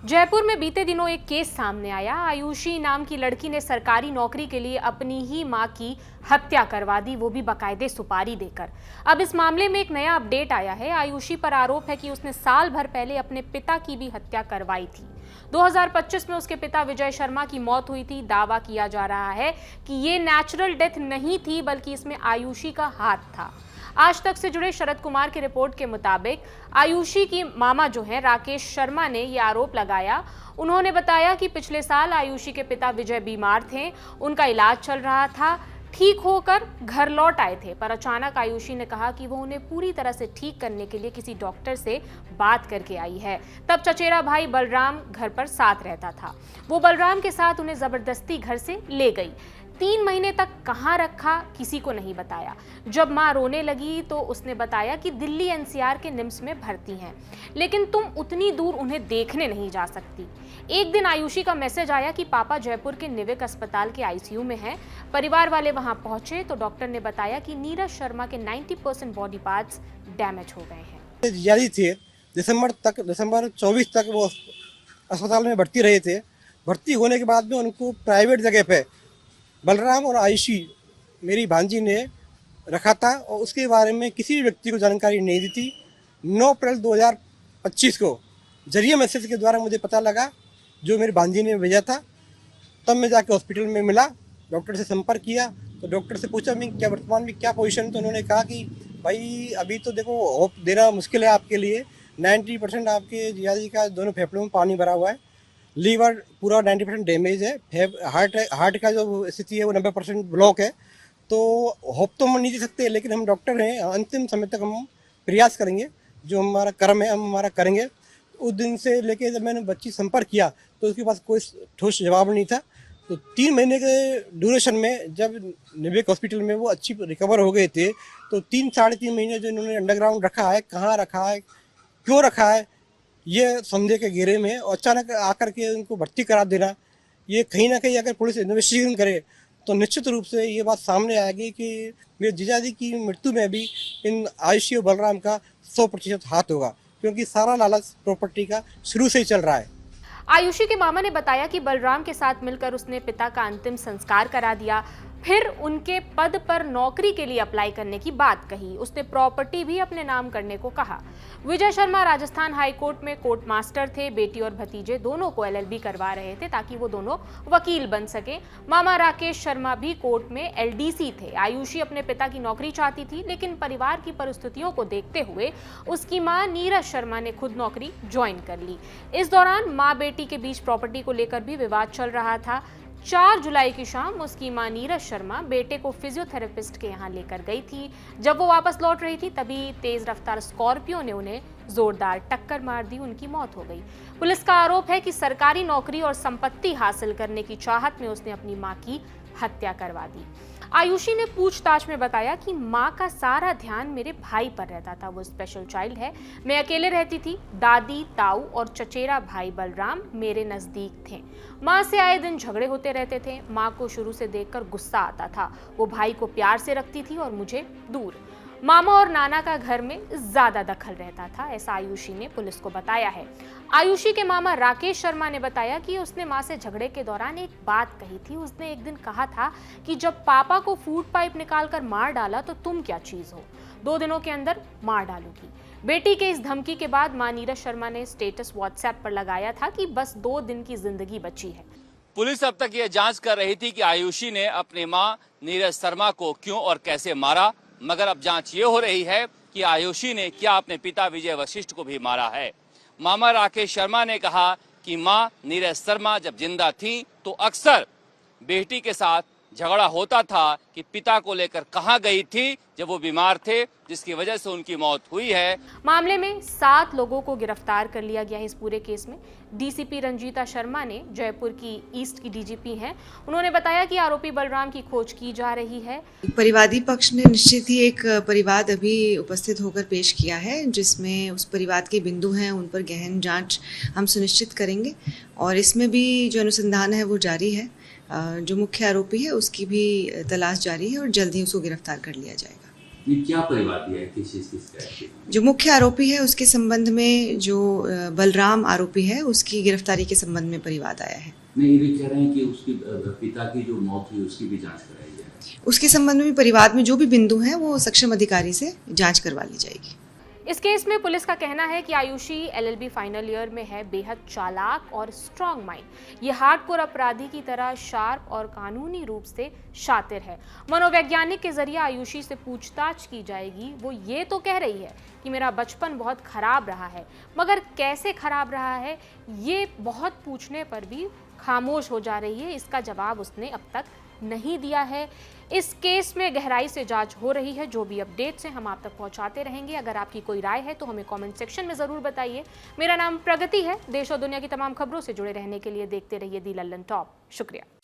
जयपुर में बीते दिनों एक केस सामने आया। आयुषी नाम की लड़की ने सरकारी नौकरी के लिए अपनी ही मां की हत्या करवा दी, वो भी बाकायदे सुपारी देकर। अब इस मामले में एक नया अपडेट आया है। आयुषी पर आरोप है कि उसने साल भर पहले अपने पिता की भी हत्या करवाई थी। 2025 में उसके पिता विजय शर्मा की मौत हुई थी। दावा किया जा रहा है कि ये नेचुरल डेथ नहीं थी, बल्कि इसमें आयुषी का हाथ था। आज तक से जुड़े शरद कुमार की रिपोर्ट के मुताबिक आयुषी की मामा जो है राकेश शर्मा ने यह आरोप लगाया। उन्होंने बताया कि पिछले साल आयुषी के पिता विजय बीमार थे, उनका इलाज चल रहा था, ठीक होकर घर लौट आए थे, पर अचानक आयुषी ने कहा कि वो उन्हें पूरी तरह से ठीक करने के लिए किसी डॉक्टर से बात करके आई है। तब चचेरा भाई बलराम घर पर साथ रहता था। वो बलराम के साथ उन्हें जबरदस्ती घर से ले गई। 3 महीने तक कहाँ रखा किसी को नहीं बताया। जब माँ रोने लगी तो उसने बताया कि दिल्ली एनसीआर के निम्स में भर्ती हैं, लेकिन तुम उतनी दूर उन्हें देखने नहीं जा सकती। एक दिन आयुषी का मैसेज आया कि पापा जयपुर के निविक अस्पताल के आईसीयू में हैं। परिवार वाले वहां पहुंचे तो डॉक्टर ने बताया कि नीरज शर्मा के 90% बॉडी पार्ट्स डैमेज हो गए हैं। जारी थे दिसंबर 24 तक वो अस्पताल में भर्ती रहे थे। भर्ती होने के बाद में उनको प्राइवेट जगह पे बलराम और आयुषी मेरी भांजी ने रखा था और उसके बारे में किसी भी व्यक्ति को जानकारी नहीं दी थी। 9 अप्रैल 2025 को जरिए मैसेज के द्वारा मुझे पता लगा, जो मेरी भांजी ने भेजा था। तब मैं जाके हॉस्पिटल में मिला, डॉक्टर से संपर्क किया तो डॉक्टर से पूछा मैं क्या वर्तमान में क्या पोजीशन। तो उन्होंने कहा कि भाई अभी तो देखो होप देना मुश्किल है आपके लिए। 90% आपके जियाजी का दोनों फेफड़ों में पानी भरा हुआ है, लीवर पूरा 90% डैमेज है, हार्ट का जो स्थिति है वो 90% ब्लॉक है। तो होप तो हम नहीं दे सकते, लेकिन हम डॉक्टर हैं, अंतिम समय तक हम प्रयास करेंगे, जो हमारा कर्म है हम हमारा करेंगे। उस दिन से लेके जब मैंने बच्ची संपर्क किया तो उसके पास कोई ठोस जवाब नहीं था। तो 3 महीने के ड्यूरेशन में जब निविक हॉस्पिटल में वो अच्छी रिकवर हो गए थे, तो 3-3.5 महीने जो इन्होंने अंडरग्राउंड रखा है, कहाँ रखा है, क्यों रखा है, ये संदेह के घेरे में अचानक आकर के उनको भर्ती करा देना, ये कहीं ना कहीं अगर पुलिस इन्वेस्टिगेशन करे तो निश्चित रूप से ये बात सामने आएगी कि मेरे जीजाजी की मृत्यु में भी इन आयुषी और बलराम का 100% हाथ होगा, क्योंकि सारा लालच प्रॉपर्टी का शुरू से ही चल रहा है। आयुषी के मामा ने बताया कि बलराम के साथ मिलकर उसने पिता का अंतिम संस्कार करा दिया, फिर उनके पद पर नौकरी के लिए अप्लाई करने की बात कही। उसने प्रॉपर्टी भी अपने नाम करने को कहा। विजय शर्मा राजस्थान हाई कोर्ट में कोर्ट मास्टर थे। बेटी और भतीजे दोनों को एलएलबी करवा रहे थे ताकि वो दोनों वकील बन सके। मामा राकेश शर्मा भी कोर्ट में एलडीसी थे। आयुषी अपने पिता की नौकरी चाहती थी, लेकिन परिवार की परिस्थितियों को देखते हुए उसकी मां नीरज शर्मा ने खुद नौकरी ज्वाइन कर ली। इस दौरान मां बेटी के बीच प्रॉपर्टी को लेकर भी विवाद चल रहा था। 4 जुलाई की शाम उसकी मां नीरज शर्मा बेटे को फिजियोथेरेपिस्ट के यहाँ लेकर गई थी। जब वो वापस लौट रही थी तभी तेज रफ्तार स्कॉर्पियो ने उन्हें जोरदार टक्कर मार दी। उनकी मौत हो गई। पुलिस का आरोप है कि सरकारी नौकरी और संपत्ति हासिल करने की चाहत में उसने अपनी मां की हत्या करवा दी। आयुषी ने पूछताछ में बताया कि माँ का सारा ध्यान मेरे भाई पर रहता था, वो स्पेशल चाइल्ड है, मैं अकेले रहती थी, दादी, ताऊ और चचेरा भाई बलराम मेरे नजदीक थे। माँ से आए दिन झगड़े होते रहते थे। माँ को शुरू से देखकर गुस्सा आता था। वो भाई को प्यार से रखती थी और मुझे दूर। मामा और नाना का घर में ज्यादा दखल रहता था, ऐसा आयुषी ने पुलिस को बताया है। आयुषी के मामा राकेश शर्मा ने बताया कि उसने मां से झगड़े के दौरान एक बात कही थी। उसने एक दिन कहा था कि जब पापा को फूड पाइप निकालकर मार डाला तो तुम क्या चीज हो, 2 दिनों के अंदर मार डालूंगी। बेटी के इस धमकी के बाद मां नीरज शर्मा ने स्टेटस व्हाट्सएप पर लगाया था कि बस 2 दिन की जिंदगी बची है। पुलिस अब तक यह जांच कर रही थी कि आयुषी ने अपनी मां नीरज शर्मा को क्यों और कैसे मारा, मगर अब जांच ये हो रही है कि आयुषी ने क्या अपने पिता विजय वशिष्ठ को भी मारा है। मामा राकेश शर्मा ने कहा कि मां नीरज शर्मा जब जिंदा थी तो अक्सर बेटी के साथ झगड़ा होता था कि पिता को लेकर कहां गई थी जब वो बीमार थे, जिसकी वजह से उनकी मौत हुई है। मामले में 7 लोगों को गिरफ्तार कर लिया गया है। इस पूरे केस में डीसीपी रंजीता शर्मा ने, जयपुर की ईस्ट की डीजीपी हैं, उन्होंने बताया कि आरोपी बलराम की खोज की जा रही है। परिवादी पक्ष ने निश्चित ही एक परिवाद अभी उपस्थित होकर पेश किया है, जिसमें उस परिवाद के बिंदु हैं उन पर गहन जांच हम सुनिश्चित करेंगे और इसमें भी जो अनुसंधान है वो जारी है। जो मुख्य आरोपी है उसकी भी तलाश जारी है और जल्द ही उसको गिरफ्तार कर लिया जाएगा। ये क्या परिवार दिया है, किस चीज की शिकायत की? जो मुख्य आरोपी है उसके संबंध में जो बलराम आरोपी है उसकी गिरफ्तारी के संबंध में परिवाद आया है। नहीं, ये कह रहे हैं कि उसकी पिता की जो मौत हुई उसकी भी जांच कराई जाए। उसके संबंध में भी परिवाद में जो भी बिंदु हैं वो सक्षम अधिकारी से जांच करवा ली जाएगी। इस केस में पुलिस का कहना है कि आयुषी एलएलबी फाइनल ईयर में है, बेहद चालाक और स्ट्रांग माइंड। ये हार्डकोर अपराधी की तरह शार्प और कानूनी रूप से शातिर है। मनोवैज्ञानिक के जरिए आयुषी से पूछताछ की जाएगी। वो ये तो कह रही है कि मेरा बचपन बहुत खराब रहा है, मगर कैसे खराब रहा है ये बहुत पूछने पर भी खामोश हो जा रही है। इसका जवाब उसने अब तक नहीं दिया है। इस केस में गहराई से जांच हो रही है। जो भी अपडेट्स हैं हम आप तक पहुंचाते रहेंगे। अगर आपकी कोई राय है तो हमें कमेंट सेक्शन में ज़रूर बताइए। मेरा नाम प्रगति है। देश और दुनिया की तमाम खबरों से जुड़े रहने के लिए देखते रहिए दी लल्लन टॉप। शुक्रिया।